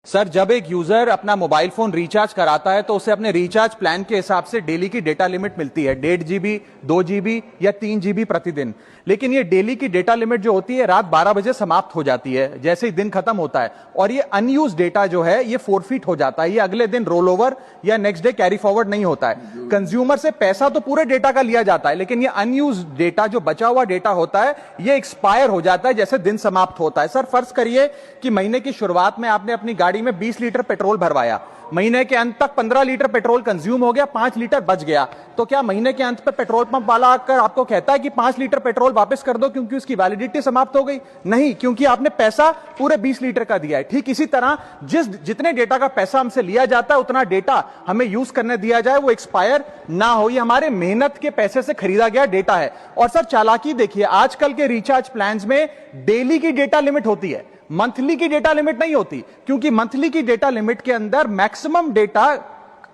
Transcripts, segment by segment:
Sir, जब एक user अपना मोबाइल फोन रिचार्ज कराता है तो उसे अपने रिचार्ज प्लान के हिसाब से डेली की डेटा लिमिट मिलती है 1.5 जीबी, 2 जीबी या 3 जीबी प्रतिदिन। लेकिन ये डेली की डेटा लिमिट जो होती है रात 12 बजे समाप्त हो जाती है जैसे ही दिन खत्म होता है, और ये अनयूज डेटा जो है ये फोरफिट हो जाता है। ये अगले दिन रोल ओवर या नेक्स्ट डे कैरी फॉरवर्ड नहीं होता है। कंज्यूमर से पैसा तो पूरे डेटा का लिया जाता है, लेकिन ये अनयूज डेटा जो बचा हुआ डेटा होता है ये एक्सपायर हो जाता है जैसे दिन समाप्त होता है। सर, फर्ज करिए कि महीने की शुरुआत में आपने अपनी गाड़ी में 20 लीटर पेट्रोल भरवाया, महीने के अंत तक 15 लीटर पेट्रोल कंज्यूम हो गया, 5 लीटर बच गया, तो क्या महीने के अंत पे पेट्रोल पंप वाला आकर आपको कहता है कि 5 लीटर पेट्रोल वापस कर दो क्योंकि उसकी वैलिडिटी समाप्त हो गई? नहीं, क्योंकि आपने पैसा पूरे 20 लीटर का दिया है। ठीक इसी तरह जितने डेटा का पैसा हमसे लिया जाता है उतना डेटा हमें यूज करने दिया जाए, वो एक्सपायर ना हो। ये हमारे मेहनत के पैसे से खरीदा गया डेटा है। और सर, चालाकी देखिए, आजकल के रिचार्ज प्लान्स में डेली की डेटा लिमिट होती है, मंथली की डेटा लिमिट नहीं होती, क्योंकि मंथली की डेटा लिमिट के अंदर मैक्सिमम डेटा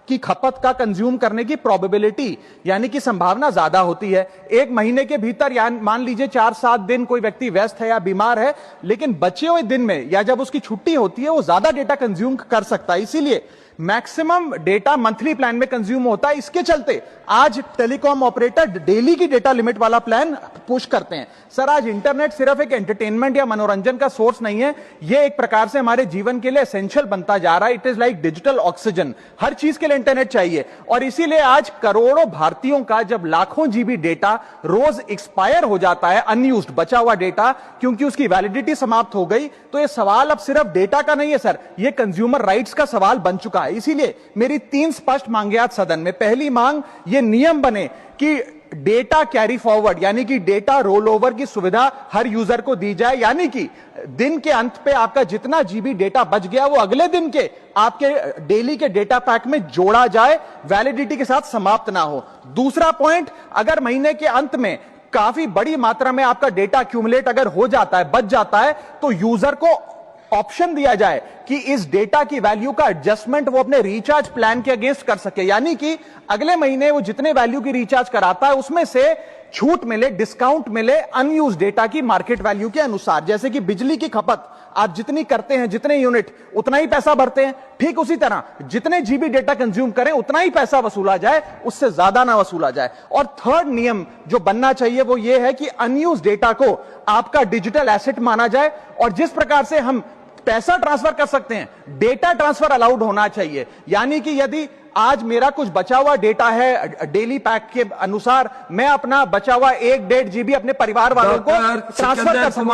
की खपत का कंज्यूम करने की प्रोबेबिलिटी यानी कि संभावना ज्यादा होती है। एक महीने के भीतर या मान लीजिए 4-7 दिन कोई व्यक्ति व्यस्त है या बीमार है, लेकिन बचे हुए दिन में या जब उसकी छुट्टी होती है वो ज्यादा डेटा कंज्यूम कर सकता है। इसीलिए मैक्सिमम डेटा मंथली प्लान में कंज्यूम होता है। इसके चलते आज टेलीकॉम ऑपरेटर डेली की डेटा लिमिट वाला प्लान पुश करते हैं। सर, आज इंटरनेट सिर्फ एक एंटरटेनमेंट या मनोरंजन का सोर्स नहीं है, यह एक प्रकार से हमारे जीवन के लिए एसेंशियल बनता जा रहा है। It is like digital oxygen. हर चीज के लिए इंटरनेट चाहिए, और इसीलिए आज करोड़ों भारतीयों का जब लाखों जीबी डेटा रोज एक्सपायर हो जाता है, अनयूज्ड बचा हुआ डेटा, क्योंकि उसकी वैलिडिटी समाप्त हो गई, तो यह सवाल अब सिर्फ डेटा का नहीं है सर, यह कंज्यूमर राइट्स का सवाल बन चुका है। इसीलिए मेरी 3 स्पष्ट मांगे आज सदन में। पहली मांग, ये नियम बने कि डेटा कैरी फॉरवर्ड यानी कि डेटा रोल ओवर की सुविधा हर यूजर को दी जाए, यानी कि दिन के अंत पे आपका जितना जीबी डेटा बच गया वो अगले दिन के आपके डेली के डेटा पैक में जोड़ा जाए, वैलिडिटी के साथ समाप्त ना हो। दूसरा पॉइंट, अगर महीने के अंत में काफी बड़ी मात्रा में आपका डेटा एक्यूमुलेट अगर हो जाता है, बच जाता है, तो यूजर को ऑप्शन दिया जाए कि इस डेटा की वैल्यू का एडजस्टमेंट वो अपने रिचार्ज प्लान के अगेंस्ट कर सके, यानी कि अगले महीने वो जितने वैल्यू की रिचार्ज कराता है उसमें से छूट मिले, डिस्काउंट मिले अनयूज डेटा की मार्केट वैल्यू के अनुसार। जैसे कि बिजली की खपत आप जितनी करते हैं, जितने यूनिट, उतना ही पैसा भरते हैं, ठीक उसी तरह जितने जीबी डेटा कंज्यूम करें उतना ही पैसा वसूला जाए, उससे ज्यादा ना वसूला जाए। और थर्ड नियम जो बनना चाहिए वो ये है कि अनयूज डेटा को आपका डिजिटल एसेट माना जाए, और जिस प्रकार से हम पैसा ट्रांसफर कर सकते हैं, डेटा ट्रांसफर अलाउड होना चाहिए। यानी कि यदि आज मेरा कुछ बचा हुआ डेटा है डेली पैक के अनुसार, मैं अपना बचा हुआ 1-1.5 जीबी अपने परिवार वालों को ट्रांसफर कर सकता हूं।